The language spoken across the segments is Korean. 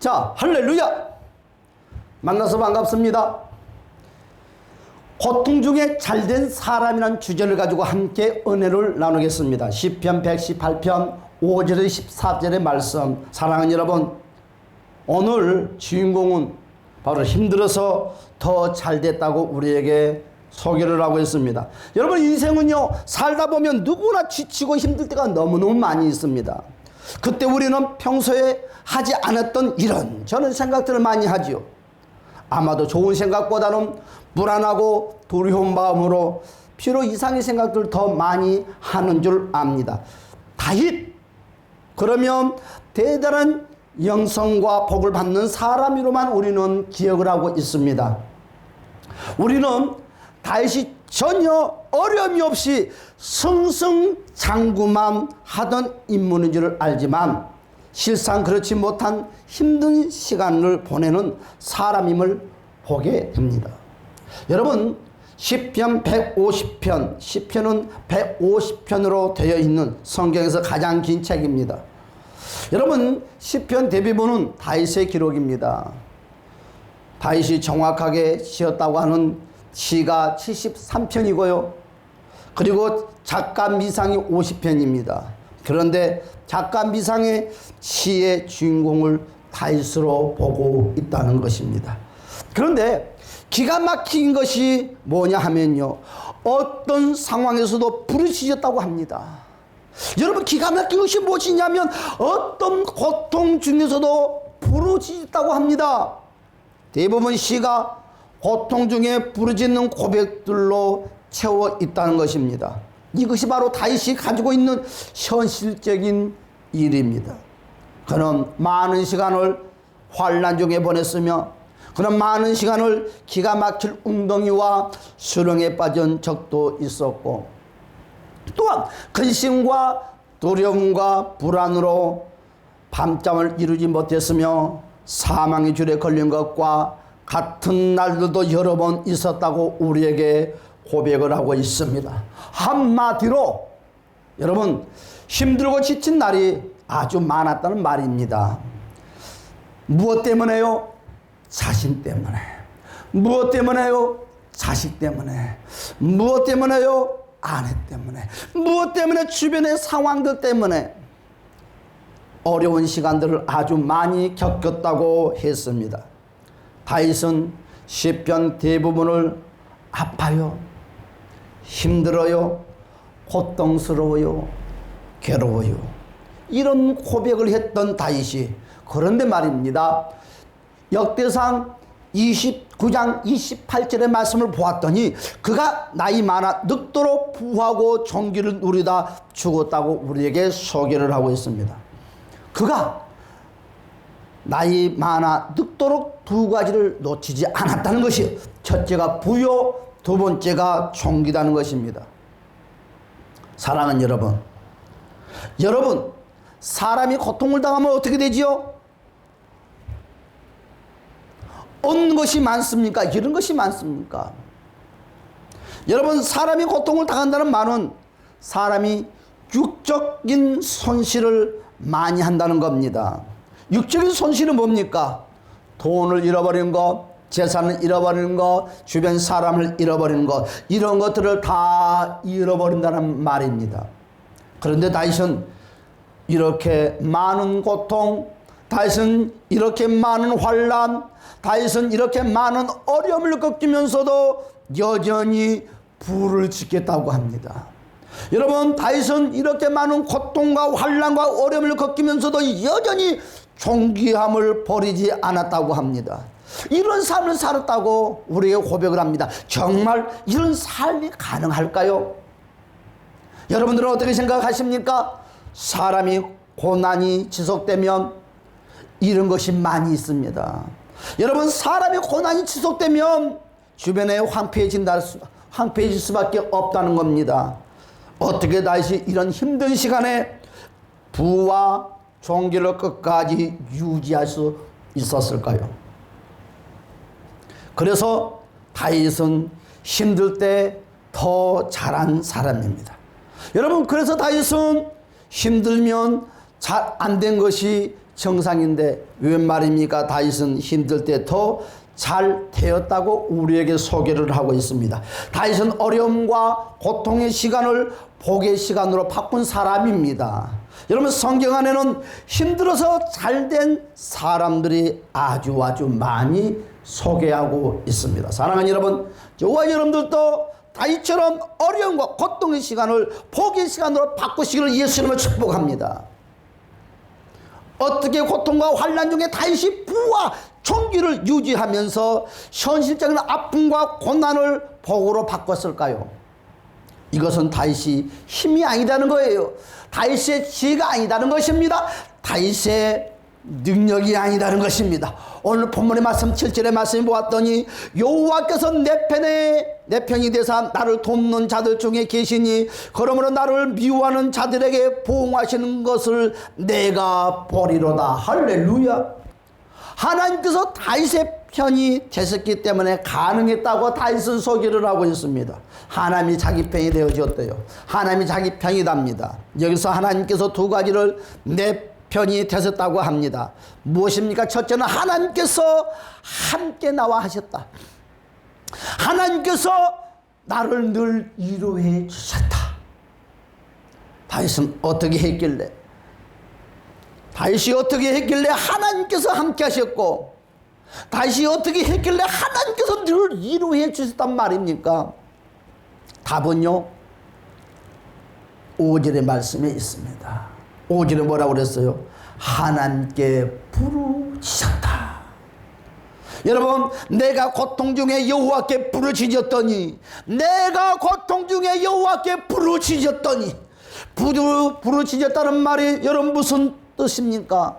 자, 할렐루야! 만나서 반갑습니다. 고통 중에 잘된 사람이라는 주제를 가지고 함께 은혜를 나누겠습니다. 시편 118편 5절에 14절의 말씀. 사랑하는 여러분, 오늘 주인공은 바로 힘들어서 더 잘됐다고 우리에게 소개를 하고 있습니다. 여러분, 인생은요, 살다 보면 누구나 지치고 힘들 때가 너무너무 많이 있습니다. 그때 우리는 평소에 하지 않았던 이런저런 생각들을 많이 하지요. 아마도 좋은 생각보다는 불안하고 두려운 마음으로 비록 이상의 생각들을 더 많이 하는 줄 압니다. 다윗, 그러면 대단한 영성과 복을 받는 사람으로만 우리는 기억을 하고 있습니다. 우리는 다윗이 전혀 어려움이 없이 승승장구만 하던 인물인 줄 알지만 실상 그렇지 못한 힘든 시간을 보내는 사람임을 보게 됩니다. 여러분, 시편 150편, 시편은 150편으로 되어 있는 성경에서 가장 긴 책입니다. 여러분, 시편 대부분은 다윗의 기록입니다. 다윗이 정확하게 지었다고 하는 시가 73편이고요. 그리고 작가 미상이 50편입니다. 그런데 작가 미상의 시의 주인공을 다윗으로 보고 있다는 것입니다. 그런데 기가 막힌 것이 뭐냐 하면요, 어떤 상황에서도 부르짖었다고 합니다. 여러분, 기가 막힌 것이 무엇이냐면 어떤 고통 중에서도 부르짖었다고 합니다. 대부분 시가 고통 중에 부르짖는 고백들로 채워 있다는 것입니다. 이것이 바로 다윗이 가지고 있는 현실적인 일입니다. 그는 많은 시간을 환난 중에 보냈으며 그는 많은 시간을 기가 막힐 웅덩이와 수렁에 빠진 적도 있었고, 또한 근심과 두려움과 불안으로 밤잠을 이루지 못했으며 사망의 줄에 걸린 것과 같은 날들도 여러 번 있었다고 우리에게 고백을 하고 있습니다. 한마디로 여러분, 힘들고 지친 날이 아주 많았다는 말입니다. 무엇 때문에요? 자신 때문에. 무엇 때문에요? 자식 때문에. 무엇 때문에요? 아내 때문에. 무엇 때문에? 주변의 상황들 때문에 어려운 시간들을 아주 많이 겪었다고 했습니다. 다윗은 시편 대부분을 아파요, 힘들어요, 고통스러워요, 괴로워요, 이런 고백을 했던 다윗이, 그런데 말입니다, 역대상 29장 28절의 말씀을 보았더니 그가 나이 많아 늙도록 부하고 존귀를 누리다 죽었다고 우리에게 소개를 하고 있습니다. 그가 나이 많아 늙도록 두 가지를 놓치지 않았다는 것이, 첫째가 부요, 두 번째가 존귀라는 것입니다. 사랑하는 여러분, 사람이 고통을 당하면 어떻게 되지요? 얻는 것이 많습니까? 이런 것이 많습니까? 여러분, 사람이 고통을 당한다는 말은 사람이 육적인 손실을 많이 한다는 겁니다. 육적인 손실은 뭡니까? 돈을 잃어버리는 것, 재산을 잃어버리는 것, 주변 사람을 잃어버리는 것, 이런 것들을 다 잃어버린다는 말입니다. 그런데 다윗은 이렇게 많은 고통, 다윗은 이렇게 많은 환난, 다윗은 이렇게 많은 어려움을 겪으면서도 여전히 부를 지켰다고 합니다. 여러분, 다윗은 이렇게 많은 고통과 환난과 어려움을 겪으면서도 여전히 존귀함을 버리지 않았다고 합니다. 이런 삶을 살았다고 우리에게 고백을 합니다. 정말 이런 삶이 가능할까요? 여러분들은 어떻게 생각하십니까? 사람이 고난이 지속되면 이런 것이 많이 있습니다. 여러분, 사람이 고난이 지속되면 주변에 황폐해질 수밖에 없다는 겁니다. 어떻게 다시 이런 힘든 시간에 부와 존귀를 끝까지 유지할 수 있었을까요? 그래서 다윗은 힘들 때 더 잘한 사람입니다. 여러분, 그래서 다윗은 힘들면 잘 안 된 것이 정상인데 웬 말입니까? 다윗은 힘들 때 더 잘 되었다고 우리에게 소개를 하고 있습니다. 다윗은 어려움과 고통의 시간을 복의 시간으로 바꾼 사람입니다. 여러분, 성경 안에는 힘들어서 잘된 사람들이 아주 많이 소개하고 있습니다. 사랑하는 여러분, 저와 여러분들도 다윗처럼 어려움과 고통의 시간을 복의 시간으로 바꾸시기를 예수님을 축복합니다. 어떻게 고통과 환난 중에 다윗이 부와 총기를 유지하면서 현실적인 아픔과 고난을 복으로 바꿨을까요? 이것은 다윗이 힘이 아니다는 거예요. 다윗의 지혜가 아니다는 것입니다. 다윗의 능력이 아니다는 것입니다. 오늘 본문의 말씀 7절의 말씀을 보았더니 여호와께서 내 편이 되사 나를 돕는 자들 중에 계시니 그러므로 나를 미워하는 자들에게 보응하시는 것을 내가 보리로다. 할렐루야. 하나님께서 다윗의 편이 되셨기 때문에 가능했다고 다윗은 소개를 하고 있습니다. 하나님이 자기 편이 되어졌대요. 하나님이 자기 편이답니다. 여기서 하나님께서 두 가지를 내 편이 되셨다고 합니다. 무엇입니까? 첫째는 하나님께서 함께 나와 하셨다. 하나님께서 나를 늘 위로해 주셨다. 다윗은 어떻게 했길래? 다윗이 어떻게 했길래 하나님께서 함께 하셨고, 다윗이 어떻게 했길래 하나님께서 늘 위로해 주셨단 말입니까? 답은요, 5절의 말씀에 있습니다. 5절에 뭐라고 그랬어요? 하나님께 부르짖었다. 여러분, 내가 고통 중에 여호와께 부르짖었더니, 내가 고통 중에 여호와께 부르짖었더니, 부르짖었다는 말이 여러분 무슨 뜻입니까?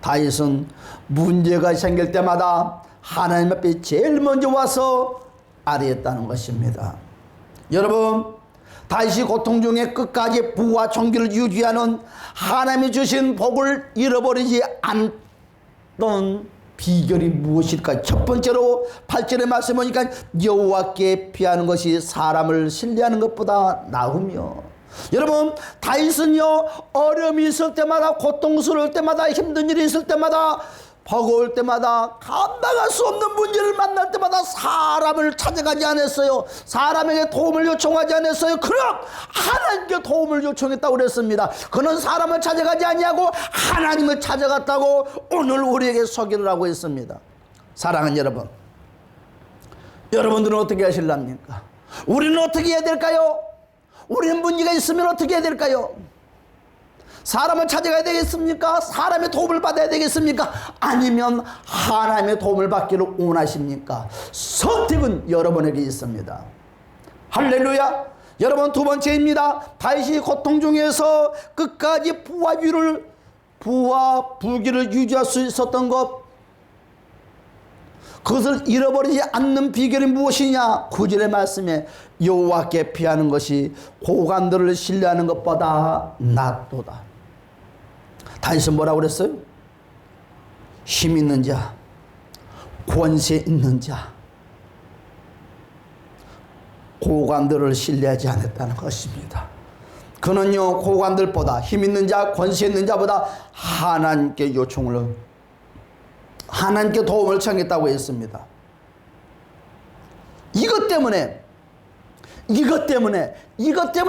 다윗은 문제가 생길 때마다 하나님 앞에 제일 먼저 와서 아뢰었다는 것입니다. 여러분, 다윗이 고통 중에 끝까지 부와 존귀를 유지하는 하나님이 주신 복을 잃어버리지 않던 비결이 무엇일까? 첫 번째로 8절의 말씀 보니까 여호와께 피하는 것이 사람을 신뢰하는 것보다 나으며, 여러분, 다윗은요, 어려움이 있을 때마다, 고통스러울 때마다, 힘든 일이 있을 때마다, 버거울 때마다, 감당할 수 없는 문제를 만날 때마다 사람을 찾아가지 않았어요. 사람에게 도움을 요청하지 않았어요. 그럼 하나님께 도움을 요청했다고 그랬습니다. 그는 사람을 찾아가지 아니하고 하나님을 찾아갔다고 오늘 우리에게 소개를 하고 있습니다. 사랑하는 여러분, 여러분들은 어떻게 하실랍니까? 우리는 어떻게 해야 될까요? 우리는 문제가 있으면 어떻게 해야 될까요? 사람을 찾아가야 되겠습니까? 사람의 도움을 받아야 되겠습니까? 아니면 하나님의 도움을 받기를 원하십니까? 선택은 여러분에게 있습니다. 할렐루야. 여러분, 두 번째입니다. 다윗이 고통 중에서 끝까지 부와 부귀를 유지할 수 있었던 것, 그것을 잃어버리지 않는 비결이 무엇이냐? 9절의 말씀에 여호와께 피하는 것이 고관들을 신뢰하는 것보다 낫도다. 다윗은 뭐라고 그랬어요? 힘 있는 자, 권세 있는 자, 고관들을 신뢰하지 않았다는 것입니다. 그는요, 고관들보다, 힘 있는 자, 권세 있는 자보다 하나님께 하나님께 도움을 청했다고 했습니다. 이것 때문에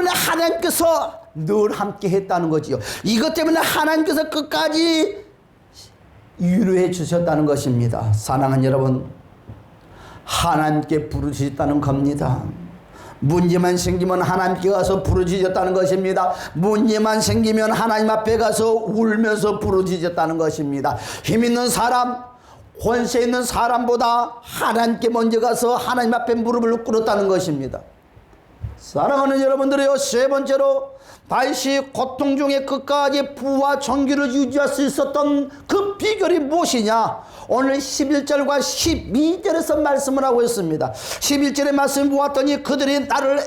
하나님께서 늘 함께 했다는 거지요. 이것 때문에 하나님께서 끝까지 위로해 주셨다는 것입니다. 사랑하는 여러분, 하나님께 부르짖었다는 겁니다. 문제만 생기면 하나님께 가서 부르짖었다는 것입니다. 문제만 생기면 하나님 앞에 가서 울면서 부르짖었다는 것입니다. 힘 있는 사람, 권세 있는 사람보다 하나님께 먼저 가서 하나님 앞에 무릎을 꿇었다는 것입니다. 사랑하는 여러분들이요, 세 번째로 다윗이 고통 중에 끝까지 부와 존귀를 유지할 수 있었던 그 비결이 무엇이냐? 오늘 11절과 12절에서 말씀을 하고 있습니다. 11절의 말씀을 보았더니 그들이 나를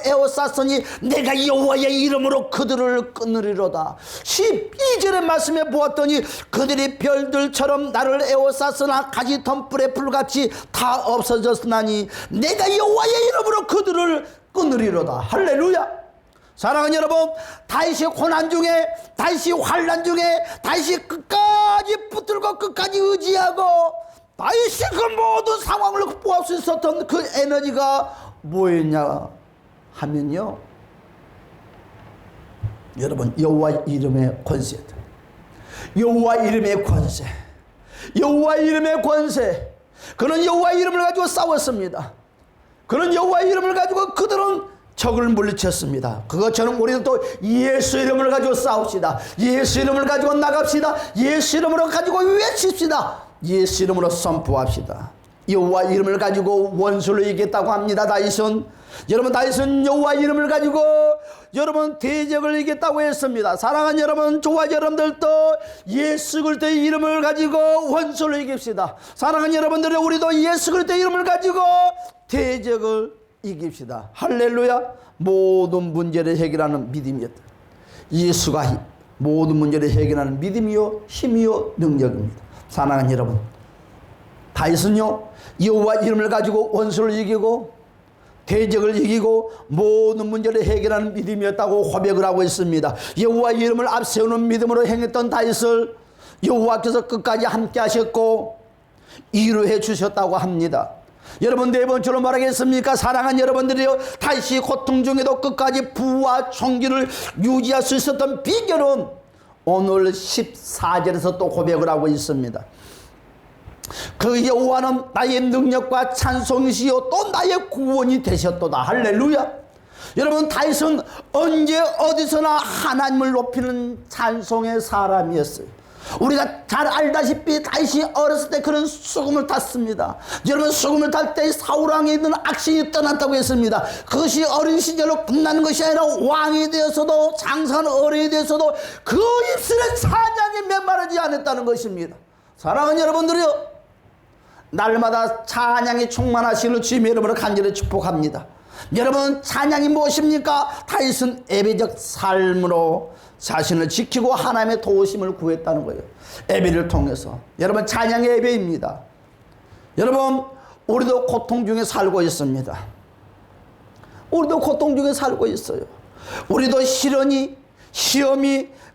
에워쌌으니 내가 여호와의 이름으로 그들을 끊으리로다. 12절의 말씀에 보았더니 그들이 별들처럼 나를 에워쌌으나 가지 덤불의 불같이 다 없어졌으나니 내가 여호와의 이름으로 그들을 끊으리로다. 할렐루야. 사랑하는 여러분, 다윗이 고난 중에, 다윗이 환난 중에, 다윗이 끝까지 붙들고 끝까지 의지하고 다윗이 그 모든 상황을 극복할 수 있었던 그 에너지가 뭐였냐 하면요, 여러분, 여호와 이름의 권세다. 여호와 이름의 권세, 여호와 이름의 권세. 그는 여호와 이름을 가지고 싸웠습니다. 그는 여호와 이름을 가지고 그들은 적을 물리쳤습니다. 그것처럼 우리도 또 예수 이름을 가지고 싸웁시다. 예수 이름을 가지고 나갑시다. 예수 이름으로 가지고 외칩시다. 예수 이름으로 선포합시다. 여호와 이름을 가지고 원수를 이겼다고 합니다. 다윗은, 여러분, 다윗은 여호와 이름을 가지고 여러분 대적을 이겼다고 했습니다. 사랑하는 여러분, 저와 여러분들도 예수 그리스도의 이름을 가지고 원수를 이깁시다. 사랑하는 여러분들, 우리도 예수 그리스도의 이름을 가지고 대적을 이깁시다. 할렐루야. 모든 문제를 해결하는 믿음이었다. 예수가 모든 문제를 해결하는 믿음이요 힘이요 능력입니다. 사랑하는 여러분, 다윗은요 여호와 이름을 가지고 원수를 이기고 대적을 이기고 모든 문제를 해결하는 믿음이었다고 고백을 하고 있습니다. 여호와 이름을 앞세우는 믿음으로 행했던 다윗을 여호와께서 끝까지 함께 하셨고 위로해 주셨다고 합니다. 여러분, 네 번째로 말하겠습니까? 사랑하는 여러분들이요, 다윗이 고통 중에도 끝까지 부와 총기를 유지할 수 있었던 비결은 오늘 14절에서 또 고백을 하고 있습니다. 그 여호와는 나의 능력과 찬송이시요 또 나의 구원이 되셨도다. 할렐루야. 여러분, 다윗은 언제 어디서나 하나님을 높이는 찬송의 사람이었어요. 우리가 잘 알다시피 다윗이 어렸을 때 그런 수금을 탔습니다. 여러분, 수금을 탈 때 사울왕에 있는 악신이 떠났다고 했습니다. 그것이 어린 시절로 끝나는 것이 아니라 왕이 되어서도, 장사하는 어른이 되어서도 그 입술에 찬양이 메마르지 않았다는 것입니다. 사랑하는 여러분들이요, 날마다 찬양이 충만하시는 주님의 이름으로 간절히 축복합니다. 여러분, 찬양이 무엇입니까? 다윗은 예배적 삶으로 자신을 지키고 하나님의 도우심을 구했다는 거예요. 예배를 통해서. 여러분, 찬양의 예배입니다. 여러분, 우리도 고통 중에 살고 있습니다. 우리도 고통 중에 살고 있어요. 우리도 시험이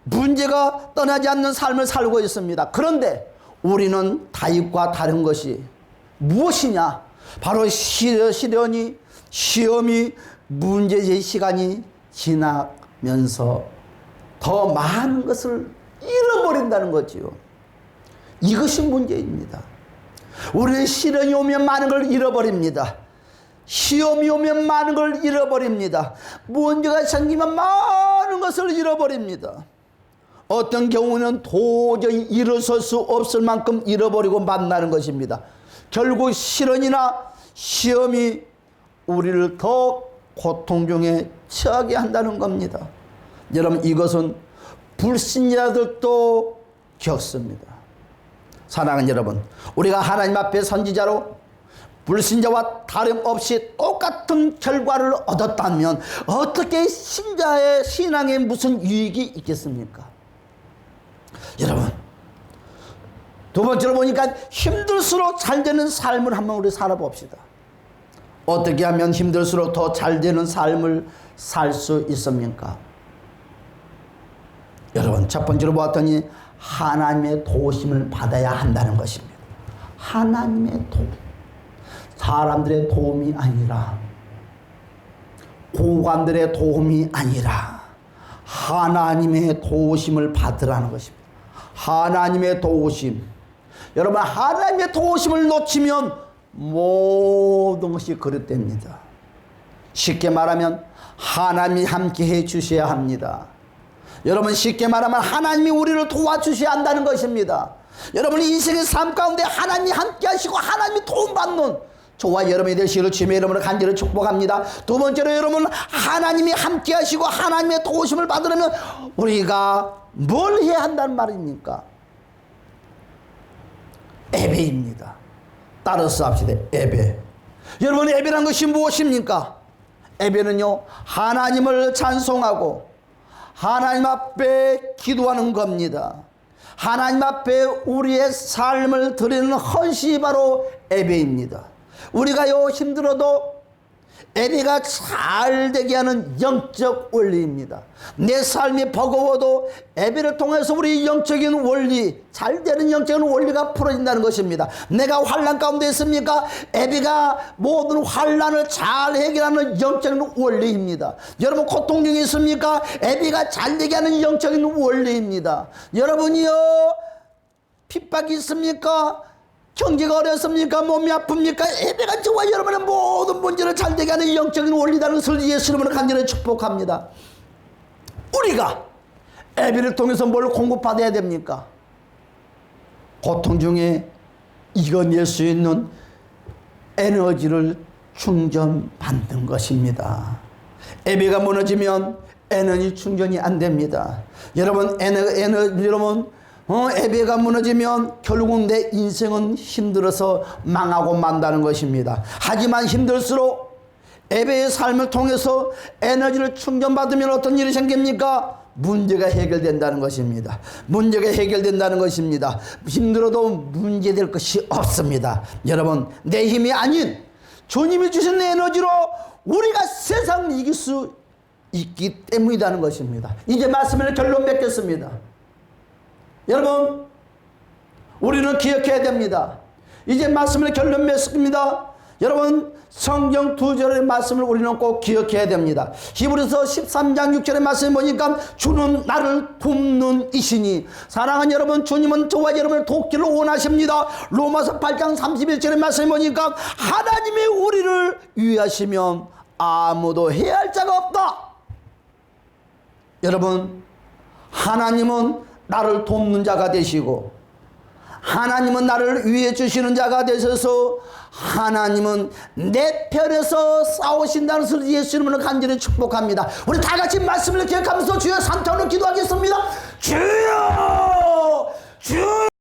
문제가 떠나지 않는 삶을 살고 있습니다. 그런데 우리는 다윗과 다른 것이 무엇이냐? 바로 시험이 문제의 시간이 지나면서 더 많은 것을 잃어버린다는 거지요. 이것이 문제입니다. 우리는 시련이 오면 많은 걸 잃어버립니다. 시험이 오면 많은 걸 잃어버립니다. 문제가 생기면 많은 것을 잃어버립니다. 어떤 경우는 도저히 일어설 수 없을 만큼 잃어버리고 만나는 것입니다. 결국 시련이나 시험이 우리를 더 고통 중에 처하게 한다는 겁니다. 여러분, 이것은 불신자들도 겪습니다. 사랑하는 여러분, 우리가 하나님 앞에 선지자로 불신자와 다름없이 똑같은 결과를 얻었다면 어떻게 신자의 신앙에 무슨 유익이 있겠습니까? 여러분, 두 번째로 보니까 힘들수록 잘 되는 삶을 한번 우리 살아봅시다. 어떻게 하면 힘들수록 더 잘 되는 삶을 살 수 있습니까? 여러분, 첫 번째로 보았더니 하나님의 도우심을 받아야 한다는 것입니다. 하나님의 도움, 사람들의 도움이 아니라, 고관들의 도움이 아니라 하나님의 도우심을 받으라는 것입니다. 하나님의 도우심. 여러분, 하나님의 도우심을 놓치면 모든 것이 그릇됩니다. 쉽게 말하면 하나님이 함께 해 주셔야 합니다. 여러분, 쉽게 말하면 하나님이 우리를 도와주셔야 한다는 것입니다. 여러분, 인생의 삶 가운데 하나님이 함께 하시고 하나님이 도움받는 저와 여러분이 되시기를 주님의 이름으로 간절히 축복합니다. 두 번째로, 여러분, 하나님이 함께 하시고 하나님의 도우심을 받으려면 우리가 뭘 해야 한다는 말입니까? 예배입니다. 따라서 합시다. 예배. 여러분, 예배란 것이 무엇입니까? 예배는요, 하나님을 찬송하고 하나님 앞에 기도하는 겁니다. 하나님 앞에 우리의 삶을 드리는 헌신이 바로 예배입니다. 우리가요, 힘들어도 예배가 잘 되게 하는 영적 원리입니다. 내 삶이 버거워도 예배를 통해서 우리 영적인 원리, 잘 되는 영적인 원리가 풀어진다는 것입니다. 내가 환난 가운데 있습니까? 예배가 모든 환난을 잘 해결하는 영적인 원리입니다. 여러분 고통 중에 있습니까? 예배가 잘 되게 하는 영적인 원리입니다. 여러분이요, 핍박이 있습니까? 경제가 어렵습니까? 몸이 아픕니까? 예배가 저와 여러분의 모든 문제를 잘 되게 하는 영적인 원리라는 것을 예수 이름으로 간절히 축복합니다. 우리가 예배를 통해서 뭘 공급받아야 됩니까? 고통 중에 이겨낼 수 있는 에너지를 충전받는 것입니다. 예배가 무너지면 에너지 충전이 안 됩니다. 여러분, 여러분, 예배가 무너지면 결국은 내 인생은 힘들어서 망하고 만다는 것입니다. 하지만 힘들수록 예배의 삶을 통해서 에너지를 충전받으면 어떤 일이 생깁니까? 문제가 해결된다는 것입니다. 문제가 해결된다는 것입니다. 힘들어도 문제될 것이 없습니다. 여러분, 내 힘이 아닌 주님이 주신 에너지로 우리가 세상을 이길 수 있기 때문이라는 것입니다. 이제 말씀을 결론 맺겠습니다. 여러분, 우리는 기억해야 됩니다. 이제 말씀을 결론 맺습니다. 여러분, 성경 2절의 말씀을 우리는 꼭 기억해야 됩니다. 히브리서 13장 6절의 말씀을 보니까 주는 나를 돕는 이시니, 사랑하는 여러분, 주님은 저와 여러분을 돕기를 원하십니다. 로마서 8장 31절의 말씀을 보니까 하나님이 우리를 위하시면 아무도 해야 할 자가 없다. 여러분, 하나님은 나를 돕는 자가 되시고, 하나님은 나를 위해 주시는 자가 되셔서 하나님은 내 편에서 싸우신다는 것을 예수 이름으로 간절히 축복합니다. 우리 다 같이 말씀을 기억하면서 주여 3턴으로 기도하겠습니다. 주여! 주여!